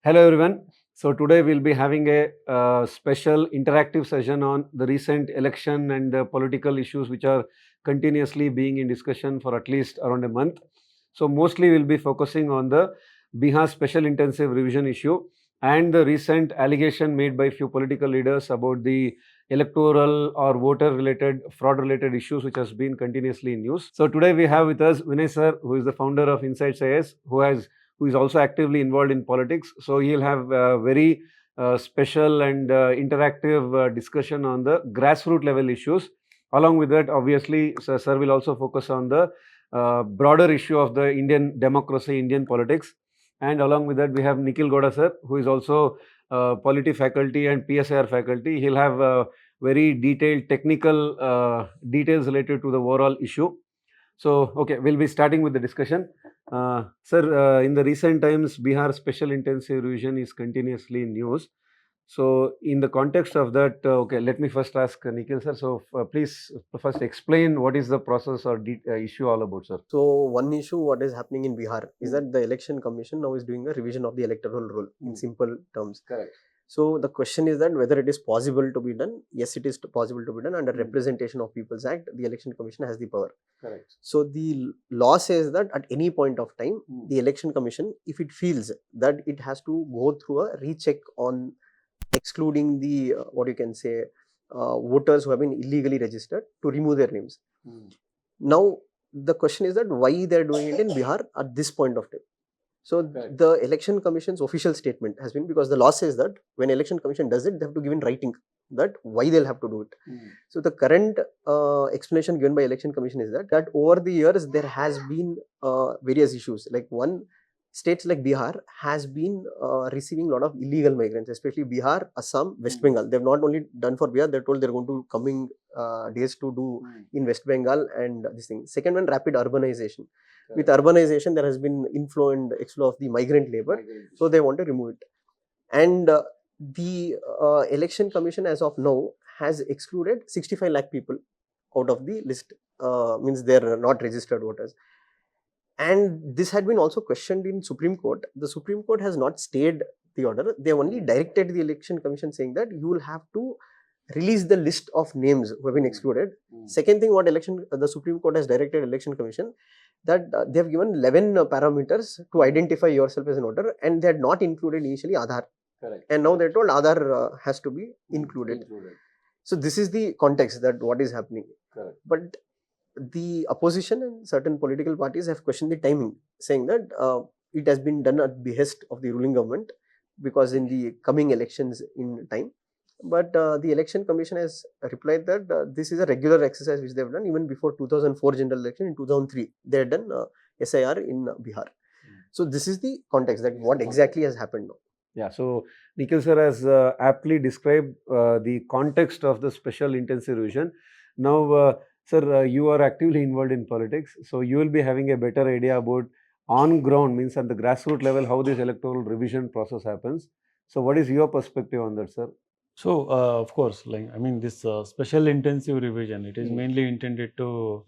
Hello everyone. So today we'll be having a special interactive session on the recent election and the political issues which are continuously being in discussion for at least around a month. So mostly we'll be focusing on the Bihar special intensive revision issue and the recent allegation made by few political leaders about the electoral or voter related fraud related issues which has been continuously in news. So today we have with us Vinay sir, who is the founder of Insights IAS, who is also actively involved in politics. So he'll have a very special and interactive discussion on the grassroots level issues. Along with that, obviously, sir will also focus on the broader issue of the Indian democracy, Indian politics. And along with that, we have Nikhil Gowda sir, who is also Polity Faculty and PSIR Faculty. He'll have very detailed technical details related to the overall issue. So, okay, we'll be starting with the discussion. Sir, in the recent times, Bihar Special Intensive Revision is continuously in news. So, in the context of that, okay, let me first ask Nikhil sir. So, please first explain what is the process or issue all about, sir. So one issue what is happening in Bihar is that the election commission now is doing a revision of the electoral roll in simple terms. Correct. So the question is that whether it is possible to be done. Yes, it is possible to be done under Representation of People's Act. The election commission has the power. Correct. So the law says that at any point of time, the election commission, if it feels that it has to go through a recheck on excluding the what you can say voters who have been illegally registered, to remove their names. Now the question is that why they are doing it in Bihar at this point of time. So the election commission's official statement has been, because the law says that when election commission does it, they have to give in writing that why they'll have to do it. So the current explanation given by election commission is that over the years there has been various issues. Like one, states like Bihar has been receiving a lot of illegal migrants, especially Bihar, Assam, West Bengal. They've not only done for Bihar, they're told they're going to coming days to do in West Bengal and this thing. Second one, rapid urbanization. With urbanization, there has been inflow and exflow of the migrant labor, so they want to remove it. And the election commission as of now has excluded 65 lakh people out of the list, means they're not registered voters. And this had been also questioned in Supreme Court. The Supreme Court has not stayed the order. They only directed the election commission saying that you will have to release the list of names who have been excluded. Second thing, what the Supreme Court has directed election commission, that they have given 11 parameters to identify yourself as an voter, and they had not included initially Aadhaar. Correct. And now they're told Aadhaar has to be included. So this is the context that what is happening. Correct. But the opposition and certain political parties have questioned the timing, saying that it has been done at behest of the ruling government, because in the coming elections in time. But the election commission has replied that this is a regular exercise which they have done even before 2004 general election. In 2003 they had done SIR in Bihar. So this is the context that what exactly has happened now. Yeah, so Nikhil sir has aptly described the context of the special intensive revision. Now, sir, you are actively involved in politics, so you will be having a better idea about on ground, means at the grassroots level, how this electoral revision process happens. So, what is your perspective on that, sir? So, of course, this special intensive revision, it is mainly intended to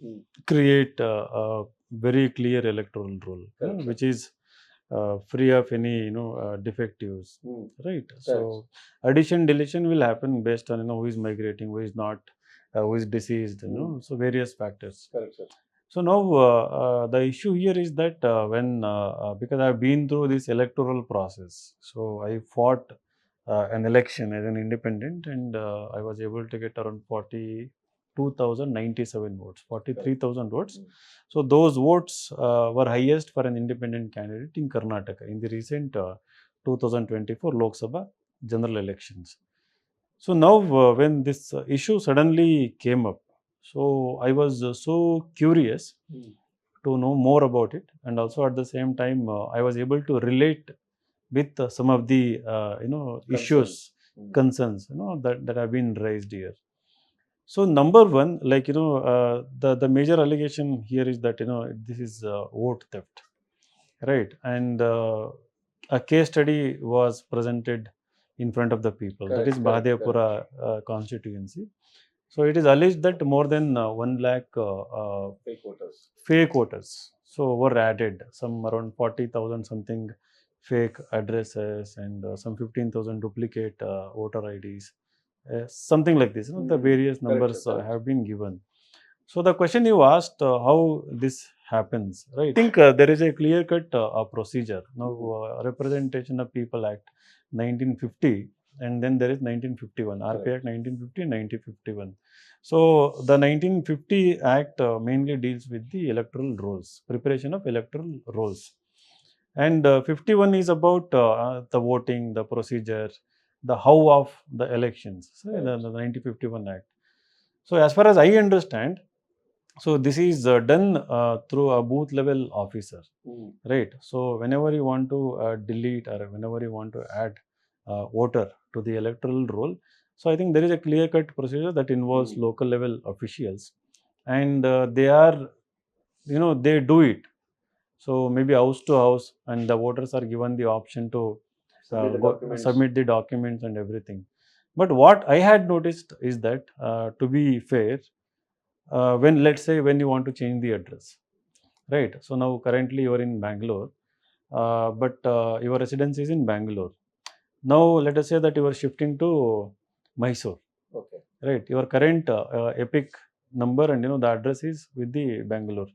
create a very clear electoral rule, which is free of any, defectives, right? So, addition, deletion will happen based on, who is migrating, who is not, who is deceased, so various factors. Correct, sir. So now the issue here is that when, because I've been through this electoral process, so I fought an election as an independent, and I was able to get around 42,097 votes, 43,000 votes. So those votes were highest for an independent candidate in Karnataka in the recent 2024 Lok Sabha general elections. So now when this issue suddenly came up, so I was so curious to know more about it, and also at the same time I was able to relate with some of the issues, concerns that have been raised here. So number one, the major allegation here is that this is vote theft, right? And a case study was presented in front of the people. That is Mahadevpura constituency. So it is alleged that more than 1 lakh fake voters so were added, some around 40,000 something fake addresses and some 15,000 duplicate voter IDs, something like this. The various numbers have been given. So the question you asked, how this happens, right? I think there is a clear-cut procedure. Now, Representation of People Act 1950, and then there is 1951, RP Act 1950 and 1951. So the 1950 Act mainly deals with the electoral rolls, preparation of electoral rolls. And 51 is about the voting, the procedure, the how of the elections, so the 1951 Act. So as far as I understand, so this is done through a booth level officer, right? So whenever you want to delete or whenever you want to add voter to the electoral roll, so I think there is a clear-cut procedure that involves local level officials, and they are, they do it. So maybe house to house, and the voters are given the option to submit the documents and everything. But what I had noticed is that, to be fair, when, let's say, when you want to change the address, right? So now currently you are in Bangalore, but your residence is in Bangalore. Now let us say that you are shifting to Mysore. Okay. Right. Your current EPIC number and the address is with the Bangalore.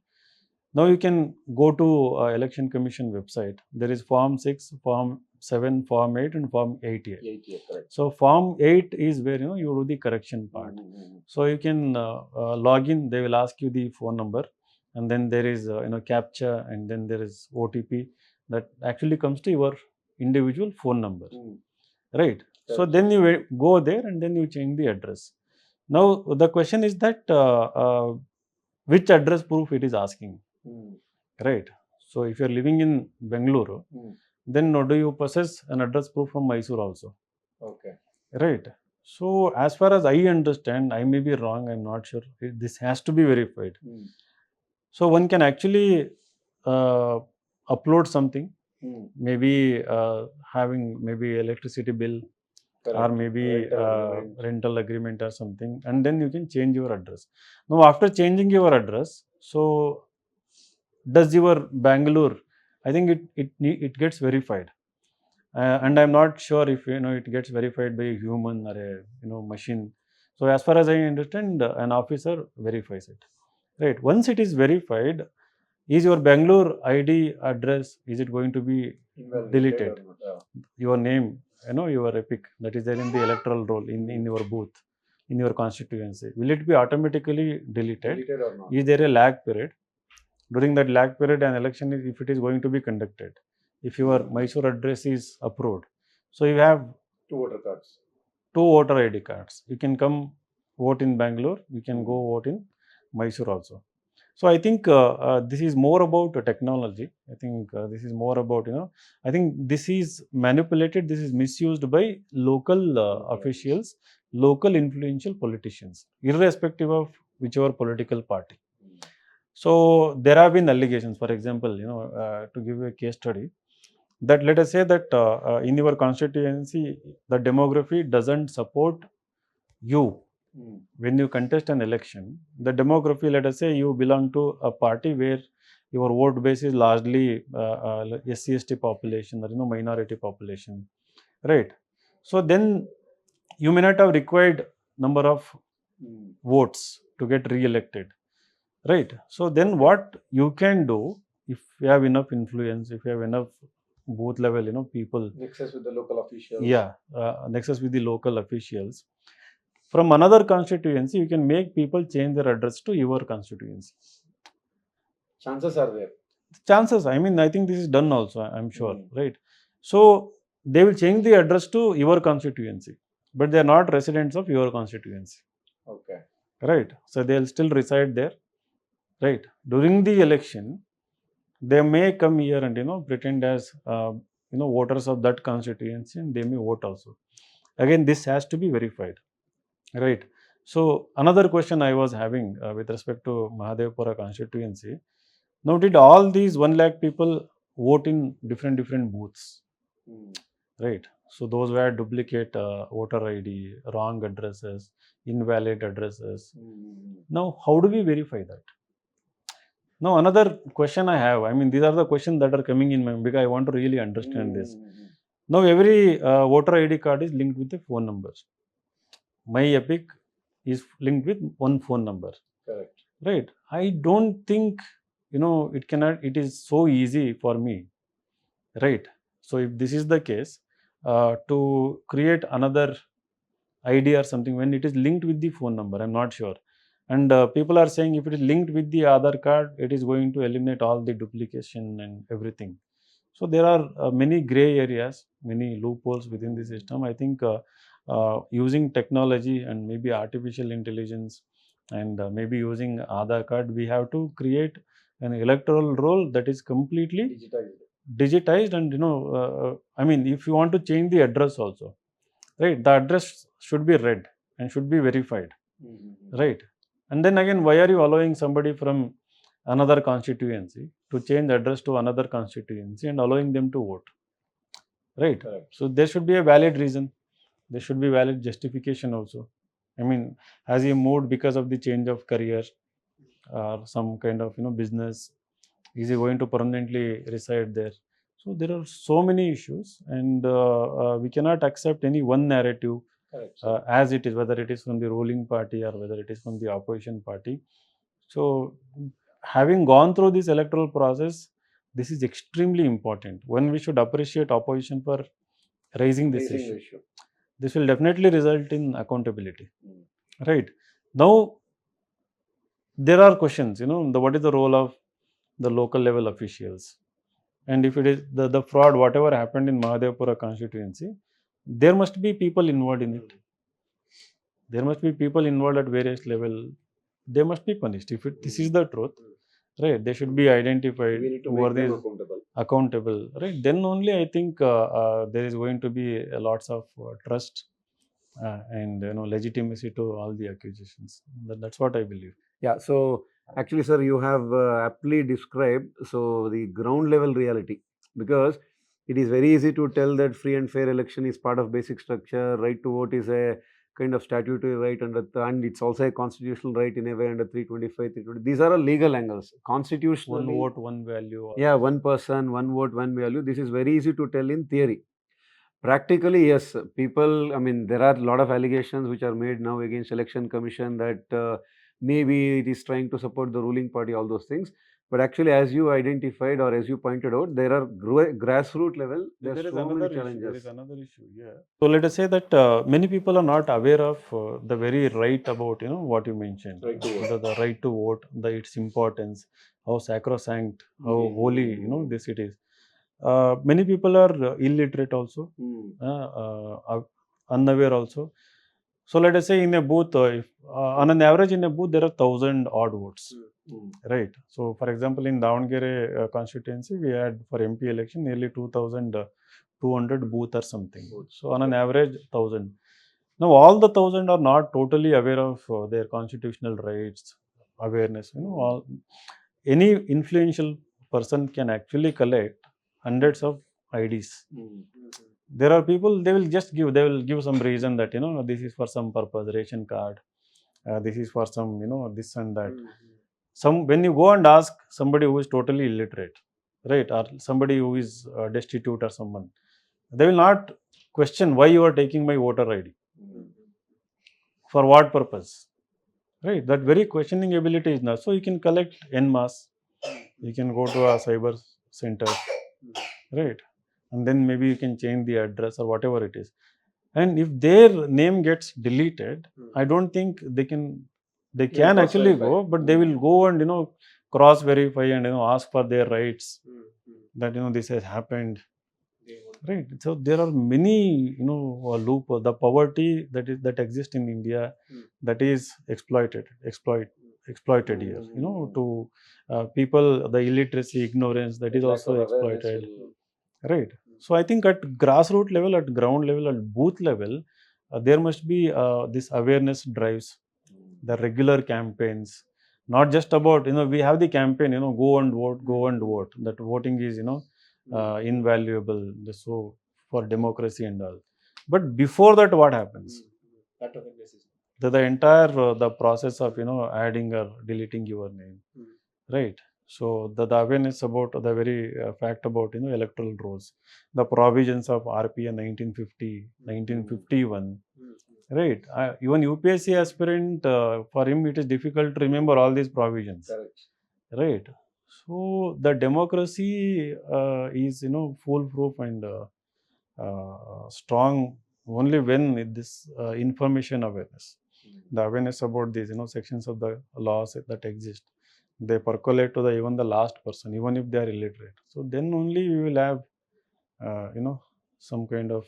Now you can go to Election Commission website. There is Form 6, Form 7, Form 8 and Form 8A. 8A, correct. So Form 8 is where you do the correction part. So you can log in. They will ask you the phone number, and then there is CAPTCHA, and then there is OTP that actually comes to your individual phone number. Right. Correct. So then you go there and then you change the address. Now the question is that which address proof it is asking. Right. So if you are living in Bangalore, then do you possess an address proof from Mysore also? Okay. Right. So as far as I understand, I may be wrong, I'm not sure, this has to be verified. So one can actually upload something, maybe having maybe electricity bill, correct, or maybe rental agreement or something, and then you can change your address. Now after changing your address, so does your Bangalore, I think it gets verified, and I'm not sure if it gets verified by a human or a machine. So as far as I understand, an officer verifies it, right? Once it is verified, is your Bangalore ID address, is it going to be deleted? Your name, your EPIC that is there in the electoral roll in your booth, in your constituency, will it be automatically deleted or not? Is there a lag period? During that lag period, an election is, if it is going to be conducted, if your Mysore address is approved, so you have two voter ID cards. You can come vote in Bangalore, you can go vote in Mysore also. So I think this is more about technology. I think this is more about, I think this is manipulated, this is misused by local officials, local influential politicians, irrespective of whichever political party. So there have been allegations, for example, to give you a case study, that let us say that in your constituency, the demography doesn't support you. When you contest an election, the demography, let us say you belong to a party where your vote base is largely SC/ST population or minority population, right? So then you may not have required number of votes to get re-elected, right? So then what you can do, if you have enough influence, if you have enough booth level people, nexus with the local officials, nexus with the local officials, from another constituency, you can make people change their address to your constituency. Chances are there. Chances, I mean, I think this is done also, I'm sure, right? So they will change the address to your constituency, but they are not residents of your constituency. Okay. Right. So they will still reside there, right? During the election, they may come here and pretend as voters of that constituency, and they may vote also. Again, this has to be verified. Right. So another question I was having with respect to Mahadevpura constituency. Now, did all these 1 lakh people vote in different booths? Right. So those were duplicate voter ID, wrong addresses, invalid addresses. Now, how do we verify that? Now another question I have, I mean these are the questions that are coming in my mind because I want to really understand this. Now every voter ID card is linked with a phone number. My Epic is linked with one phone number. Correct. Right. I don't think, it is so easy for me. Right. So if this is the case, to create another ID or something when it is linked with the phone number, I'm not sure. And people are saying if it is linked with the Aadhaar card, it is going to eliminate all the duplication and everything. So there are many gray areas, many loopholes within the system. I think using technology and maybe artificial intelligence and maybe using Aadhaar card, we have to create an electoral roll that is completely digitized. And I mean, if you want to change the address also, right, the address should be read and should be verified, right? And then again, why are you allowing somebody from another constituency to change address to another constituency and allowing them to vote, right? Correct. So there should be a valid reason, there should be valid justification also. I mean, has he moved because of the change of career or some kind of business? Is he going to permanently reside there? So there are so many issues, and we cannot accept any one narrative as it is, whether it is from the ruling party or whether it is from the opposition party. So having gone through this electoral process, this is extremely important. When we should appreciate opposition for raising this issue. This will definitely result in accountability. Right. Now, there are questions, what is the role of the local level officials? And if it is the fraud, whatever happened in Mahadevapura constituency, there must be people involved in it. There must be people involved at various level. They must be punished. If this is the truth, right, they should be identified. We need to who are make them these accountable, right? Then only I think there is going to be lots of trust and legitimacy to all the accusations. That's what I believe. Yeah, so actually, sir, you have aptly described the ground level reality, because it is very easy to tell that free and fair election is part of basic structure. Right to vote is a kind of statutory right and it's also a constitutional right in a way under 325, 320. These are all legal angles. Constitutionally, One vote, one value. yeah, one person, one vote, one value. This is very easy to tell in theory. Practically, yes, people, I mean, there are a lot of allegations which are made now against Election Commission that maybe it is trying to support the ruling party, all those things. But actually, as you identified or as you pointed out, there are grassroots level, there are so many challenges. There is another issue, yeah. So let us say that many people are not aware of the very right about, what you mentioned. Right to vote. The right to vote, its importance, how sacrosanct, how holy, this it is. Many people are illiterate also, unaware also. So let us say in a booth, if, on an average in a booth there are 1,000 odd votes, right? So for example, in Davangere constituency, we had for MP election nearly 2,200 booth or something. So on an average 1,000. Now all the 1,000 are not totally aware of their constitutional rights, awareness. Any influential person can actually collect hundreds of IDs. There are people, they will give some reason that, this is for some purpose, ration card, this is for some, this and that. When you go and ask somebody who is totally illiterate, right, or somebody who is destitute or someone, they will not question why you are taking my voter ID. For what purpose? Right, that very questioning ability is not. So you can collect en masse, you can go to a cyber center, right, and then maybe you can change the address or whatever it is. And if their name gets deleted, I don't think they can actually go, but they will go and cross verify and ask for their rights, that this has happened, right? So there are many the poverty that exists in India, that is exploited here, to people, the illiteracy, ignorance, that is also exploited, right? So I think at grassroots level, at ground level, at booth level, there must be this awareness drives, the regular campaigns, not just about we have the campaign, go and vote, that voting is invaluable, so for democracy and all. But before that, what happens? The entire the process of adding or deleting your name, right? So the awareness about the very fact about electoral rolls, the provisions of RPA 1950, 1951, right? Even UPSC aspirant, for him it is difficult to remember all these provisions, right? So the democracy is foolproof and strong only when this information awareness, the awareness about these sections of the laws that exist, they percolate to the even the last person, even if they are illiterate. So then only we will have some kind of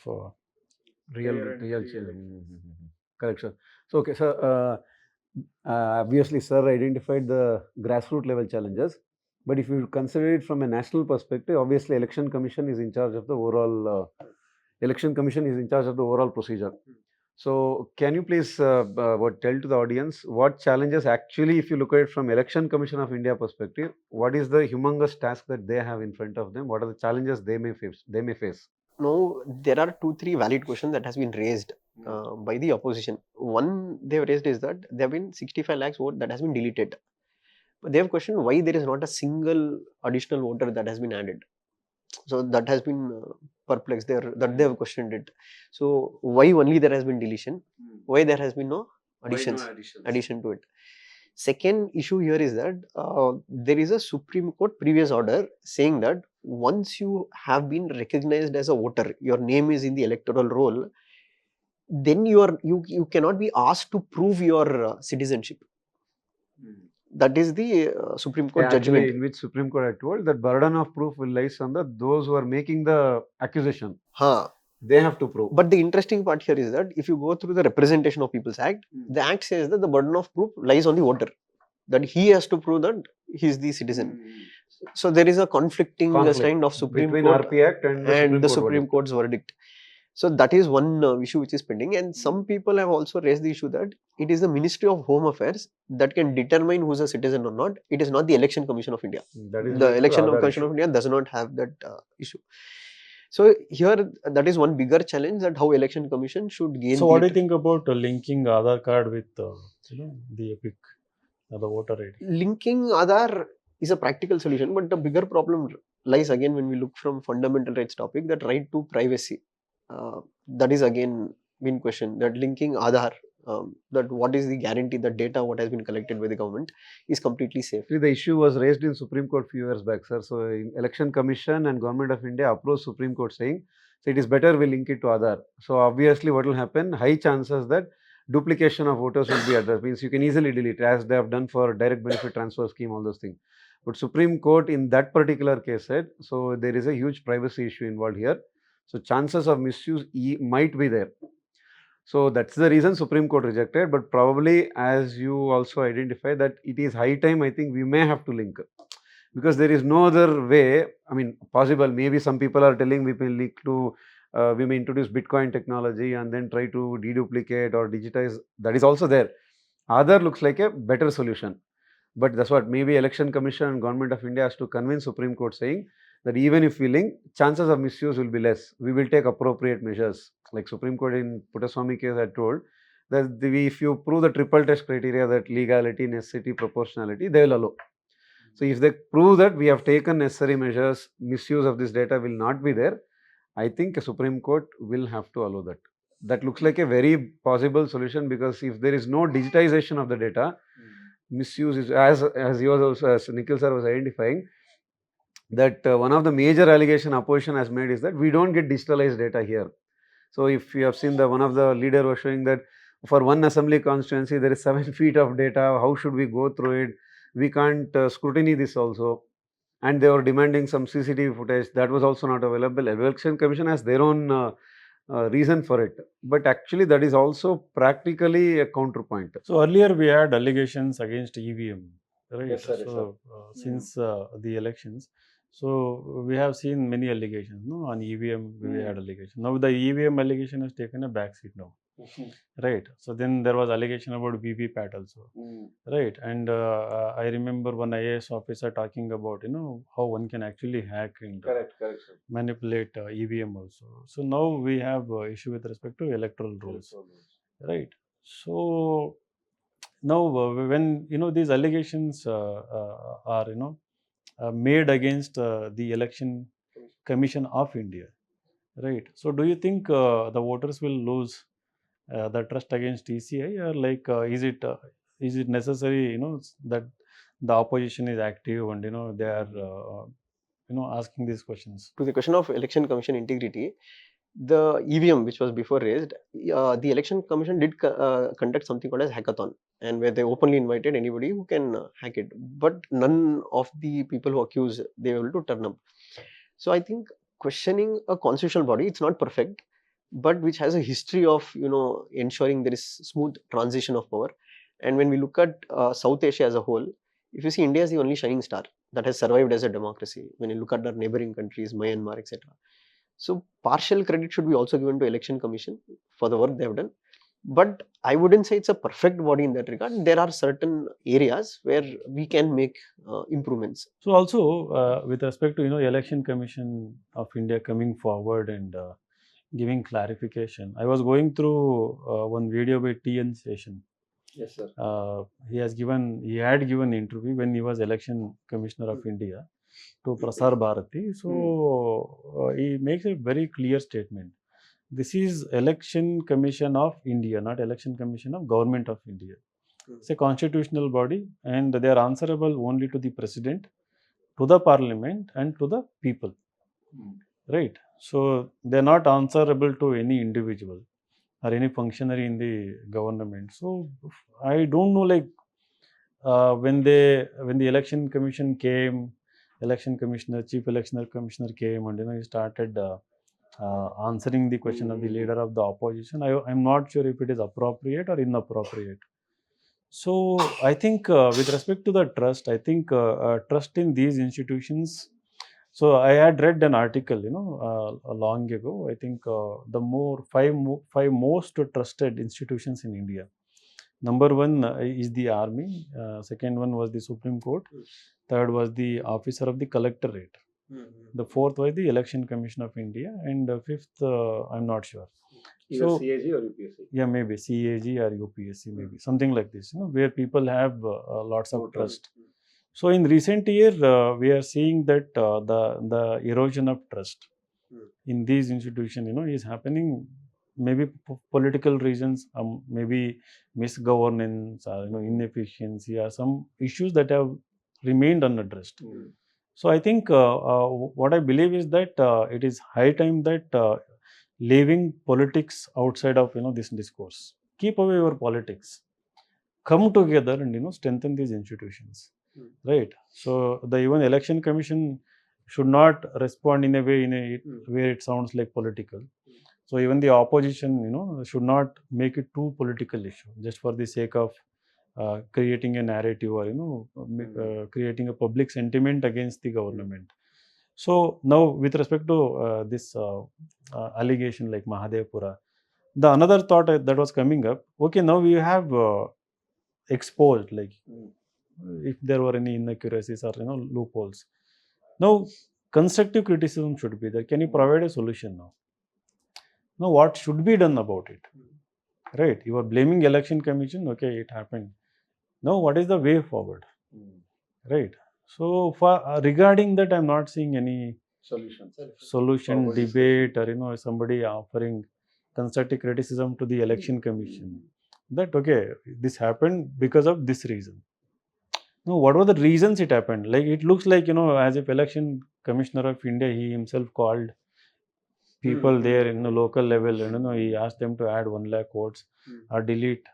real change. Correct, sir. So, okay, sir. Obviously, sir identified the grassroots level challenges, but if you consider it from a national perspective, obviously, election commission is in charge of the overall. Election commission is in charge of the overall procedure. So, can you please tell to the audience what challenges actually, if you look at it from Election Commission of India perspective, what is the humongous task that they have in front of them? What are the challenges they may face? No, there are 2-3 valid questions that has been raised by the opposition. One they have raised is that there have been 65 lakhs vote that has been deleted. But they have questioned why there is not a single additional voter that has been added. So that has been perplexed there, that they have questioned it. So why only there has been deletion? Why there has been no addition to it? Second issue here is that there is a Supreme Court previous order saying that once you have been recognized as a voter, your name is in the electoral roll, then you cannot be asked to prove your citizenship. That is the Supreme Court judgment. In which Supreme Court had told that burden of proof will lies on those who are making the accusation. They have to prove. But the interesting part here is that if you go through the Representation of People's Act, the Act says that the burden of proof lies on the voter, that he has to prove that he is the citizen. So there is a conflicting kind of Supreme between Court RP Act and the Supreme Court's verdict. So that is one issue which is pending, and some people have also raised the issue that it is the Ministry of Home Affairs that can determine who is a citizen or not. It is not the Election Commission of India. The Election Commission of India does not have that issue. So here, that is one bigger challenge, that how Election Commission should gain. So what do you think about linking Aadhaar card with the EPIC, the voter ID? Linking Aadhaar is a practical solution, but the bigger problem lies again when we look from fundamental rights topic, that right to privacy. That is again been questioned, that linking Aadhaar, that what is the guarantee that data what has been collected by the government is completely safe. The issue was raised in Supreme Court few years back, sir. So Election Commission and Government of India approached Supreme Court saying, so it is better we link it to Aadhaar. So obviously what will happen, high chances that duplication of voters will be addressed, means you can easily delete, as they have done for direct benefit transfer scheme, all those things. But Supreme Court in that particular case said, so there is a huge privacy issue involved here. So chances of misuse might be there. So that's the reason Supreme Court rejected, but probably as you also identify that it is high time, I think we may have to link, because there is no other way, I mean possible, maybe some people are telling we may link to, we may introduce Bitcoin technology and then try to deduplicate or digitize, that is also there. Aadhaar looks like a better solution, but that's what maybe Election Commission and Government of India has to convince Supreme Court saying that even if we link, chances of misuse will be less. We will take appropriate measures. Like Supreme Court in Puttaswamy case had told that if you prove the triple test criteria, that legality, necessity, proportionality, they will allow. So if they prove that we have taken necessary measures, misuse of this data will not be there, I think a Supreme Court will have to allow that. That looks like a very possible solution, because if there is no digitization of the data, misuse is, as he was also, as Nikhil sir was identifying, that one of the major allegation opposition has made is that we don't get digitalized data here. So if you have seen, the one of the leader was showing that for one assembly constituency there is 7 feet of data, how should we go through it, we can't scrutiny this also, and they were demanding some CCTV footage, that was also not available. Election Commission has their own reason for it, but actually that is also practically a counterpoint. So earlier we had allegations against EVM, right? Yes, sir, so since the elections, so we have seen many allegations, no? On EVM we had allegations. Now the EVM allegation has taken a backseat now, right? So then there was allegation about VVPAT also, right? And I remember one IAS officer talking about how one can actually hack and manipulate EVM also. So now we have issue with respect to electoral rolls, right? So now when these allegations are made against the Election Commission of India, right? So do you think the voters will lose the trust against ECI, or like is it necessary, that the opposition is active and they are asking these questions? To the question of election commission integrity, the EVM which was before raised, the election commission did conduct something called as hackathon, and where they openly invited anybody who can hack it, but none of the people who accuse, they were able to turn up. So I think questioning a constitutional body, it's not perfect, but which has a history of ensuring there is smooth transition of power. And when we look at South Asia as a whole, if you see, India is the only shining star that has survived as a democracy. When you look at our neighboring countries, Myanmar, etc. So partial credit should be also given to Election Commission for the work they have done. But I wouldn't say it's a perfect body in that regard. There are certain areas where we can make improvements. So also with respect to Election Commission of India coming forward and giving clarification, I was going through one video by TN Session. Yes, sir. He had given interview when he was Election Commissioner of India to PSIR Bharati. So he makes a very clear statement. This is Election Commission of India, not Election Commission of Government of India. It's a constitutional body, and they are answerable only to the President, to the Parliament, and to the people. Right? So they are not answerable to any individual or any functionary in the government. So I don't know, like when the Election Commission came, Election Commissioner, Chief Election Commissioner came, and he started answering the question of the leader of the opposition. I'm not sure if it is appropriate or inappropriate. So I think with respect to the trust, I think trust in these institutions. So I had read an article, long ago. I think the five most trusted institutions in India. Number one is the army. Second one was the Supreme Court. Third was the officer of the collectorate. The fourth was the Election Commission of India, and fifth, I'm not sure. Either CAG or UPSC. Yeah, maybe CAG or UPSC, maybe something like this. Where people have lots of trust. So in recent year, we are seeing that the erosion of trust in these institutions, is happening. Maybe political reasons, maybe misgovernance, or inefficiency, or some issues that have remained unaddressed. So I think what I believe is that it is high time that leaving politics outside of this discourse. Keep away your politics. Come together and strengthen these institutions. Right. So the even Election Commission should not respond in a way where it sounds like political. So even the opposition should not make it too political issue just for the sake of creating a narrative or creating a public sentiment against the government. So now with respect to this allegation like Mahadevpura, the another thought that was coming up, okay, now we have exposed like if there were any inaccuracies or loopholes. Now constructive criticism should be there. Can you provide a solution now? Now what should be done about it? Right, you are blaming Election Commission, okay, it happened. Now what is the way forward? Right. So for regarding that, I'm not seeing any solution debate or somebody offering constructive criticism to the Election Commission that okay, this happened because of this reason. Now what were the reasons it happened? Like it looks like as if Election Commissioner of India, he himself called people there in the local level, and he asked them to add 1 lakh votes or delete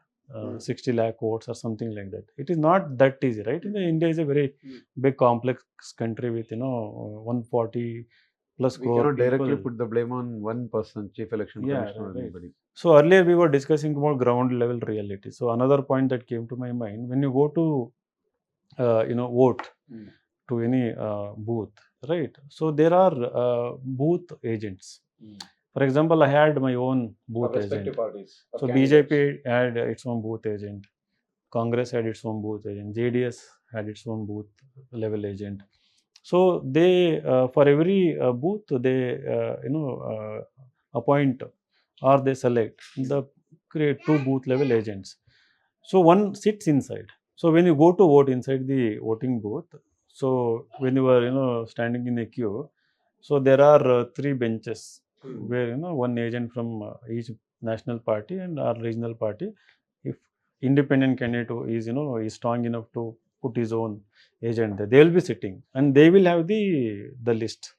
60 lakh votes or something like that. It is not that easy, right? India is a very big complex country with 140 plus crore cannot directly people. put the blame on one person, Chief Election Commissioner or anybody. So earlier we were discussing about ground level reality. So another point that came to my mind, when you go to vote to any booth, right? So there are booth agents. For example, I had my own booth agent. Parties, so BJP had its own booth agent, Congress had its own booth agent, JDS had its own booth level agent. So they for every booth they appoint or they select create 2 booth level agents. So one sits inside. So when you go to vote inside the voting booth, So when you were standing in a queue, so there are 3 benches where one agent from each national party and our regional party, if independent candidate is strong enough to put his own agent there, they will be sitting and they will have the list,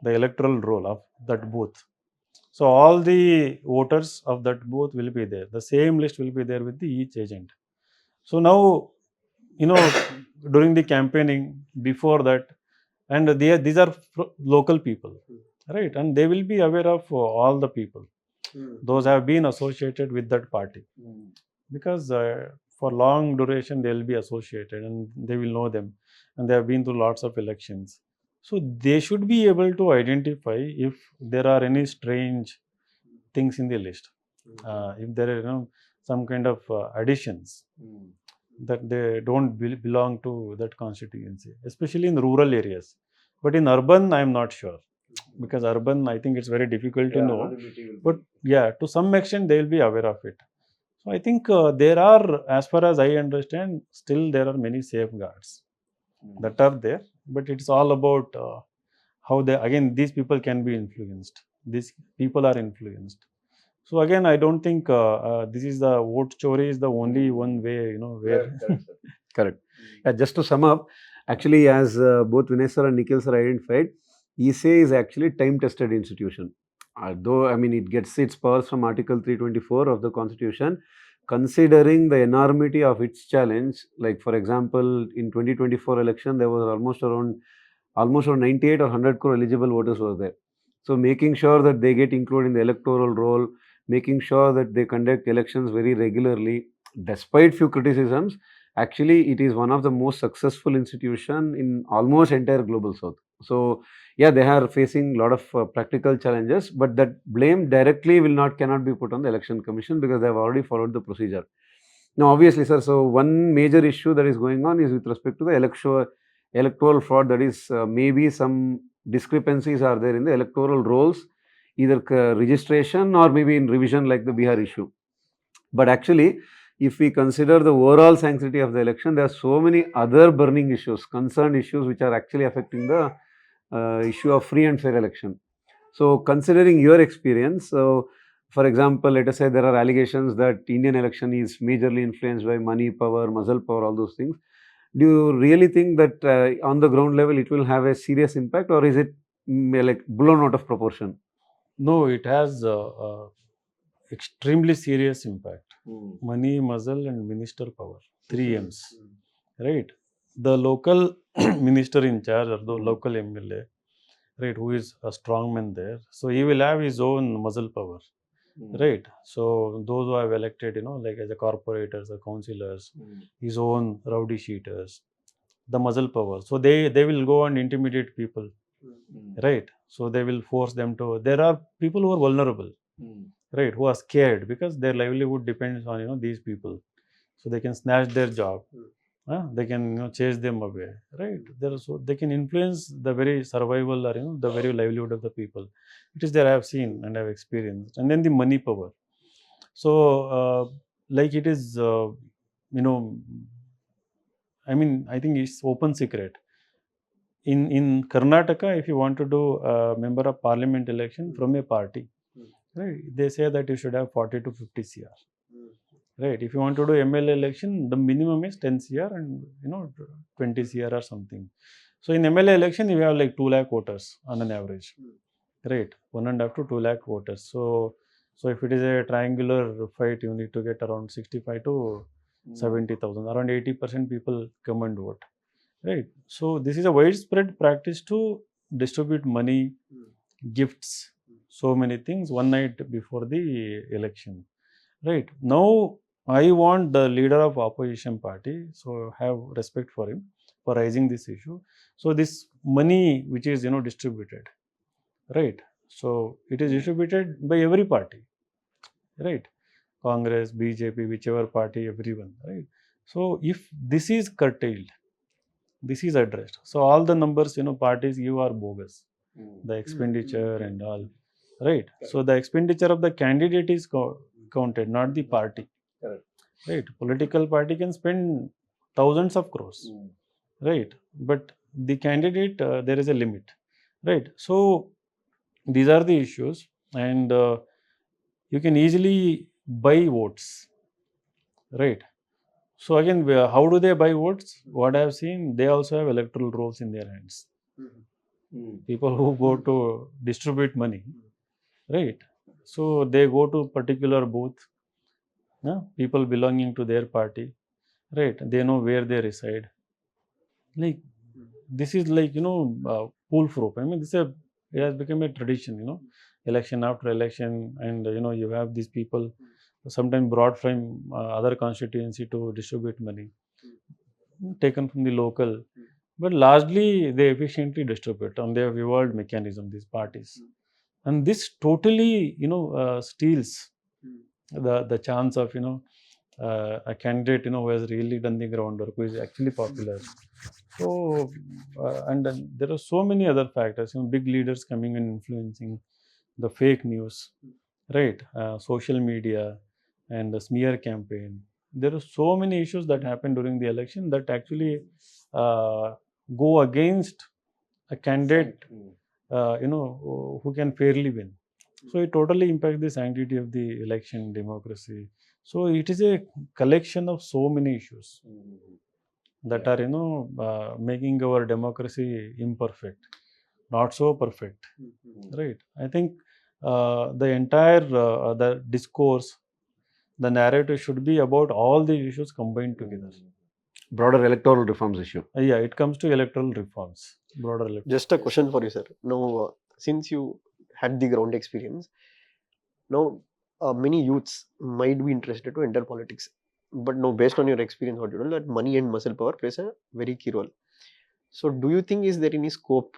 the electoral roll of that booth. So all the voters of that booth will be there. The same list will be there with each agent. So now, during the campaigning, before that, and these are local people, right? And they will be aware of all the people. Those have been associated with that party, because for long duration they will be associated and they will know them, and they have been through lots of elections. So they should be able to identify if there are any strange things in the list, if there are some kind of additions that they don't belong to that constituency, especially in rural areas. But in urban, I am not sure, because urban, I think it's very difficult to know. But yeah, to some extent, they will be aware of it. So I think there are, as far as I understand, still there are many safeguards that are there. But it's all about how these people can be influenced. These people are influenced. So again, I don't think this is the vote chori is the only one way, where. Correct. Yeah, just to sum up, actually, as both Vinay sir and Nikhil sir identified, ECA is actually time-tested institution. Though, I mean, it gets its powers from Article 324 of the Constitution, considering the enormity of its challenge. Like, for example, in 2024 election, there was almost around 98 or 100 crore eligible voters were there. So, making sure that they get included in the electoral roll, making sure that they conduct elections very regularly, despite few criticisms, actually it is one of the most successful institution in almost entire global south. So yeah, they are facing a lot of practical challenges, but that blame directly cannot be put on the election commission, because they have already followed the procedure. Now obviously sir, so one major issue that is going on is with respect to the electoral fraud. That is maybe some discrepancies are there in the electoral rolls, either registration or maybe in revision, like the Bihar issue. But actually, if we consider the overall sanctity of the election, there are so many other burning issues, concerned issues, which are actually affecting the issue of free and fair election. So considering your experience, so for example, let us say there are allegations that Indian election is majorly influenced by money, power, muscle power, all those things. Do you really think that on the ground level it will have a serious impact, or is it like blown out of proportion? No, it has extremely serious impact. Money, muzzle, and minister power. 3 M's. Right? The local minister in charge, or the local MLA, right, who is a strongman there, so he will have his own muzzle power. Right? So those who have elected, like as a corporators or councillors, his own rowdy sheeters, the muzzle power. So they will go and intimidate people. Right? So they will force them to. There are people who are vulnerable. Right, who are scared because their livelihood depends on these people, so they can snatch their job. They can chase them away, right? So they can influence the very survival or the very livelihood of the people. It is there. I have seen and I have experienced. And then the money power. So like it is, I mean, I think it's open secret. In Karnataka, if you want to do a member of parliament election from a party, right, they say that you should have 40 to 50 CR. Right. If you want to do MLA election, the minimum is 10 CR and 20 CR or something. So in MLA election, you have like 2 lakh voters on an average. Right. 1.5 to 2 lakh voters. So if it is a triangular fight, you need to get around 65 to 70,000. Around 80% people come and vote. Right. So this is a widespread practice to distribute money, gifts, so many things one night before the election. Right. Now, I want the leader of opposition party, so have respect for him for raising this issue. So this money which is distributed, right? So it is distributed by every party, right? Congress, BJP, whichever party, everyone, right? So if this is curtailed, this is addressed. So all the numbers parties give are bogus, the expenditure and all, right? So the expenditure of the candidate is counted, not the party. Right? Political party can spend thousands of crores. right? But the candidate, there is a limit, right? So these are the issues, and you can easily buy votes, right? So again, how do they buy votes? What I have seen, they also have electoral rolls in their hands. People who go to distribute money, right? So they go to particular booth, people belonging to their party, right? They know where they reside. Like this is like foolproof. I mean, it has become a tradition. Election after election, and you have these people sometimes brought from other constituency to distribute money, taken from the local, but largely they efficiently distribute, and they have evolved mechanism, these parties, and this totally steals the chance of a candidate who has really done the groundwork, who is actually popular. So and then there are so many other factors, big leaders coming and influencing the fake news, right? Social media and the smear campaign. There are so many issues that happen during the election that actually go against a candidate, who can fairly win. So it totally impacts the sanctity of the election democracy. So it is a collection of so many issues that are making our democracy imperfect, not so perfect, right? I think the entire the discourse, the narrative should be about all the issues combined together. Broader electoral reforms issue. Yeah, it comes to electoral reforms, broader electoral. Just a question for you, sir. Now, since you had the ground experience, now many youths might be interested to enter politics. But now, based on your experience, what you know, that money and muscle power plays a very key role. So, do you think is there any scope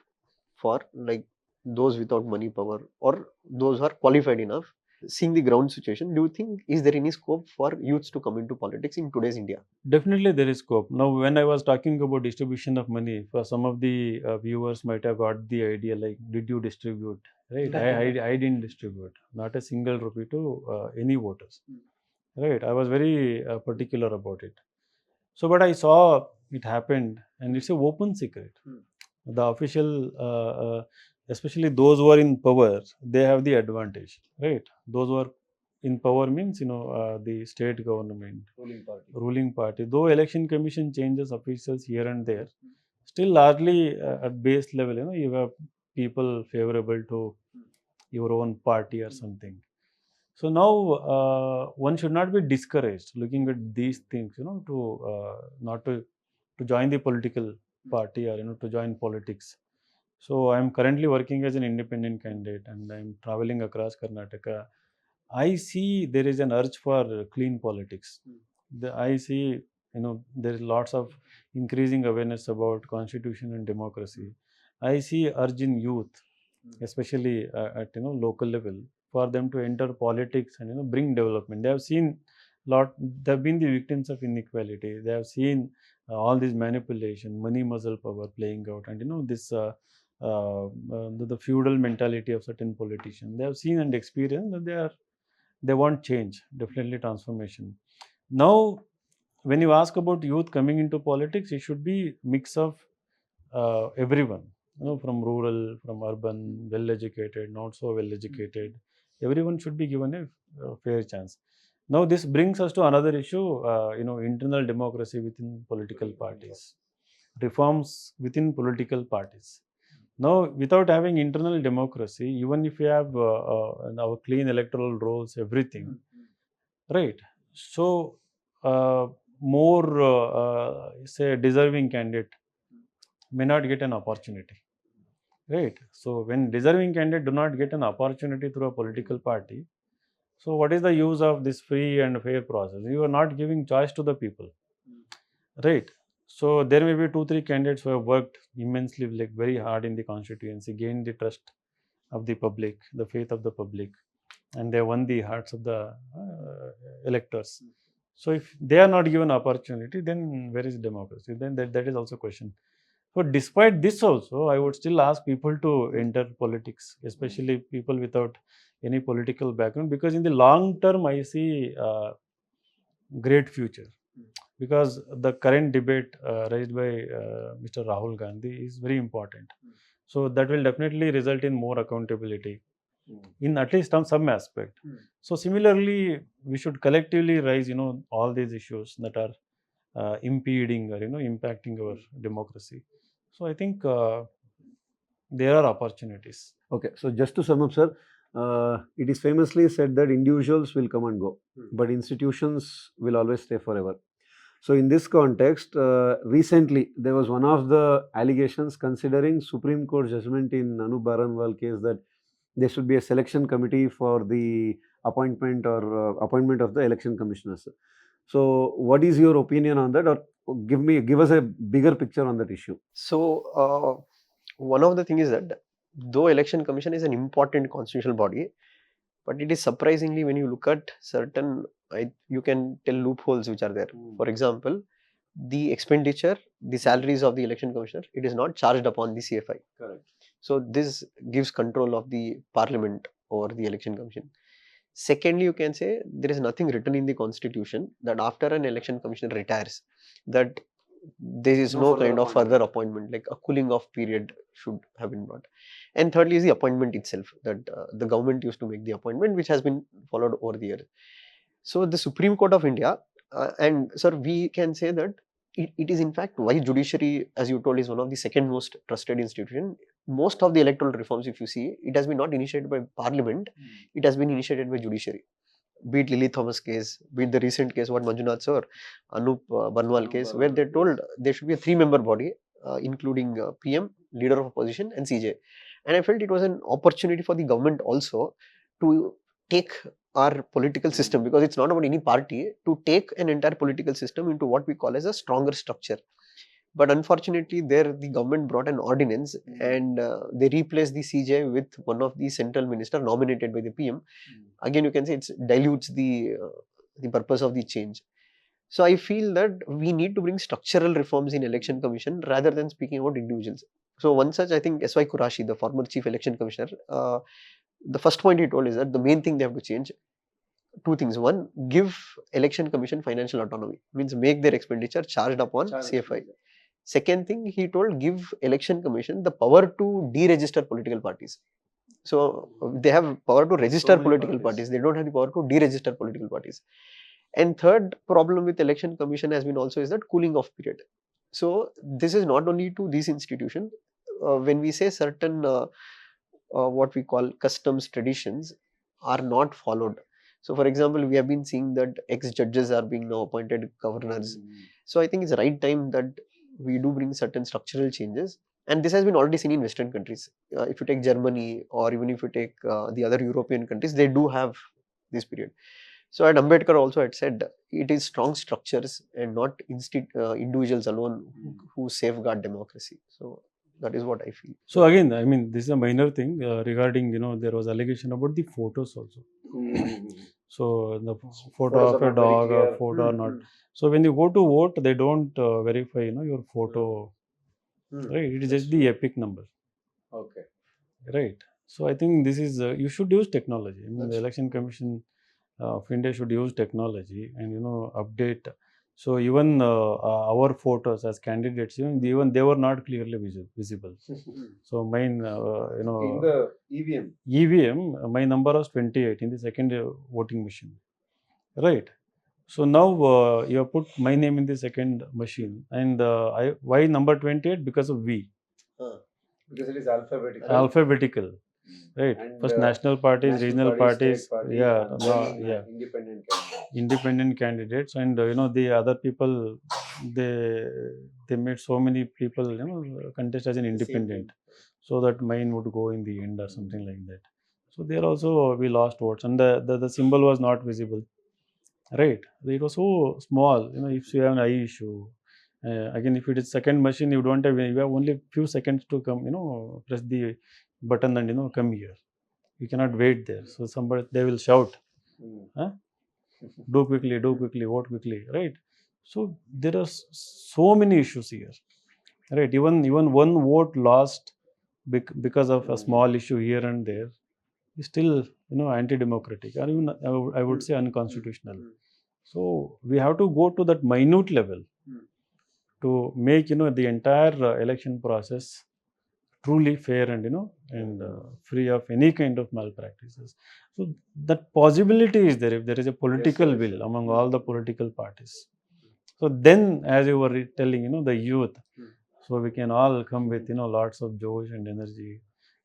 for like those without money power or those who are qualified enough? Seeing the ground situation, do you think is there any scope for youths to come into politics in today's India? Definitely there is scope. Now, when I was talking about distribution of money, for some of the viewers might have got the idea like, did you distribute? Right? I didn't distribute, not a single rupee to any voters. Right? I was very particular about it. So, but I saw it happened, and it's a open secret. The official, especially those who are in power, they have the advantage, right? Those who are in power means the state government, ruling party. Though election commission changes officials here and there, still largely at base level, you have people favorable to your own party or something. So now one should not be discouraged looking at these things, to not to join the political party or to join politics. So I am currently working as an independent candidate, and I am traveling across Karnataka. I see there is an urge for clean politics. I see there is lots of increasing awareness about constitution and democracy. I see urge in youth, especially at local level, for them to enter politics and bring development. They have seen lot. They have been the victims of inequality. They have seen all this manipulation, money, muscle power playing out, and this the feudal mentality of certain politicians. They have seen and experienced that they want change, definitely transformation. Now, when you ask about youth coming into politics, it should be mix of everyone, from rural, from urban, well educated, not so well educated. Everyone should be given a fair chance. Now, this brings us to another issue, internal democracy within political parties, reforms within political parties. Now, without having internal democracy, even if you have our clean electoral rolls, everything, right? So, more say deserving candidate may not get an opportunity, right? So when deserving candidate do not get an opportunity through a political party, so what is the use of this free and fair process? You are not giving choice to the people, right? So there may be 2-3 candidates who have worked immensely, like very hard in the constituency, gained the trust of the public, the faith of the public, and they won the hearts of the electors. So if they are not given opportunity, then where is democracy? Then that is also a question. So despite this also, I would still ask people to enter politics, especially people without any political background, because in the long term, I see great future. because the current debate raised by Mr. Rahul Gandhi is very important. So that will definitely result in more accountability in at least some aspect. So similarly, we should collectively raise, all these issues that are impeding or, impacting our democracy. So I think there are opportunities. Okay, so just to sum up, sir, it is famously said that individuals will come and go, but institutions will always stay forever. So in this context, recently there was one of the allegations considering Supreme Court judgment in Anup Baranwal case that there should be a selection committee for the appointment or appointment of the election commissioners. So what is your opinion on that, or give us a bigger picture on that issue? So one of the things is that though election commission is an important constitutional body, but it is surprisingly, when you look at certain, you can tell loopholes which are there. For example, the expenditure, the salaries of the election commissioner, it is not charged upon the CFI. Correct. So this gives control of the parliament over the election commission. Secondly, you can say there is nothing written in the constitution that after an election commissioner retires, that there is no kind of further appointment, like a cooling off period should have been brought. And thirdly is the appointment itself, that the government used to make the appointment, which has been followed over the years. So the Supreme Court of India, and sir, we can say that it is in fact why judiciary, as you told, is one of the second most trusted institution. Most of the electoral reforms, if you see, it has been not initiated by parliament, it has been initiated by judiciary. Be it Lily Thomas case, be it the recent case what Manjunath sir, Anup Banwal case, where they told there should be a 3-member body, including PM, leader of opposition and CJ. And I felt it was an opportunity for the government also to take our political system, because it's not about any party, to take an entire political system into what we call as a stronger structure. But unfortunately, there the government brought an ordinance and they replaced the CJ with one of the central minister nominated by the PM. Again, you can say it dilutes the purpose of the change. So I feel that we need to bring structural reforms in election commission rather than speaking about individuals. So one such, I think S.Y. Qurashi, the former chief election commissioner, the first point he told is that the main thing they have to change, two things. One, give election commission financial autonomy, means make their expenditure charged upon CFI. Second thing, he told, give election commission the power to deregister political parties. So they have power to register political parties. They don't have the power to deregister political parties. And third problem with election commission has been also is that cooling off period. So this is not only to these institutions. When we say certain what we call customs, traditions are not followed. So for example, we have been seeing that ex-judges are being now appointed governors. So I think it's the right time that we do bring certain structural changes. And this has been already seen in Western countries. If you take Germany, or even if you take the other European countries, they do have this period. So at Ambedkar also had said it is strong structures and not individuals alone who safeguard democracy. So that is what I feel. So again, I mean, this is a minor thing regarding, there was allegation about the photos also. So the photo of a dog or photo or not. So when you go to vote, they don't verify, your photo, right? It is just the epic number. Okay. Right. So I think this is, you should use technology. I mean, the Election Commission of India should use technology and, update. So even our photos as candidates, even they were not clearly visible. So mine, in the EVM, my number was 28 in the second voting machine. Right. So now you have put my name in the second machine, and why number 28? Because of V. Because it is alphabetical. Alphabetical. Right. And, first national parties, regional parties, party, yeah, and independent candidates, and the other people, they made so many people contest as an independent, so that mine would go in the end or something like that. So there also we lost votes, and the symbol was not visible. Right, it was so small. If you have an eye issue, again, if it is second machine, you don't have, you have only few seconds to come, press the button and come here. You cannot wait there. So they will shout, huh? do quickly, vote quickly, right? So there are so many issues here, right? Even one vote lost because of a small issue here and there is still anti-democratic, or even I would say unconstitutional. So we have to go to that minute level to make the entire election process truly fair and free of any kind of malpractices. So that possibility is there if there is a political will among all the political parties. So then, as you were telling, the youth, so we can all come with lots of joy and energy,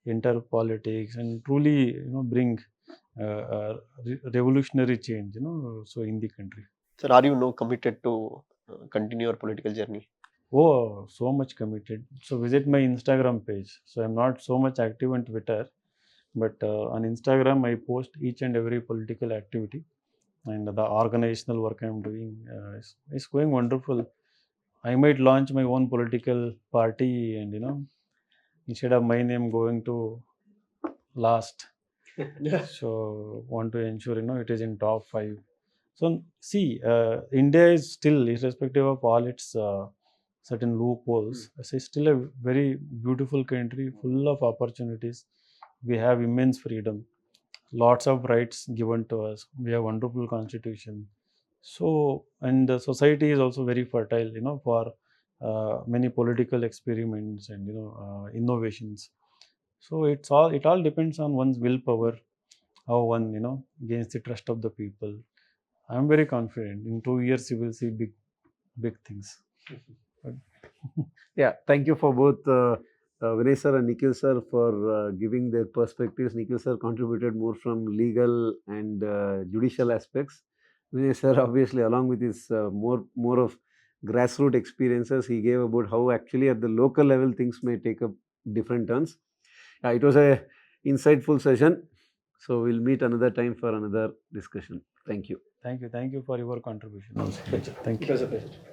enter politics, and truly bring revolutionary change. So in the country. Sir, are you now committed to continue your political journey? Oh, so much committed. So visit my Instagram page. So I'm not so much active on Twitter, but on Instagram I post each and every political activity, and the organizational work I'm doing is going wonderful. I might launch my own political party, and instead of my name going to last, so want to ensure it is in top 5. So see, India is still, irrespective of all its certain loopholes, it's still a very beautiful country, full of opportunities. We have immense freedom, lots of rights given to us. We have wonderful constitution. So, and the society is also very fertile, for many political experiments and innovations. So it all depends on one's willpower, how one gains the trust of the people. I am very confident. In 2 years, you will see big things. Yeah, thank you for both Vinay sir and Nikhil sir for giving their perspectives. Nikhil sir contributed more from legal and judicial aspects. Vinay sir, obviously, along with his more of grassroots experiences, he gave about how actually at the local level things may take up different turns. It was a insightful session. So we'll meet another time for another discussion. Thank you. Thank you for your contribution. Thank you. It was a pleasure.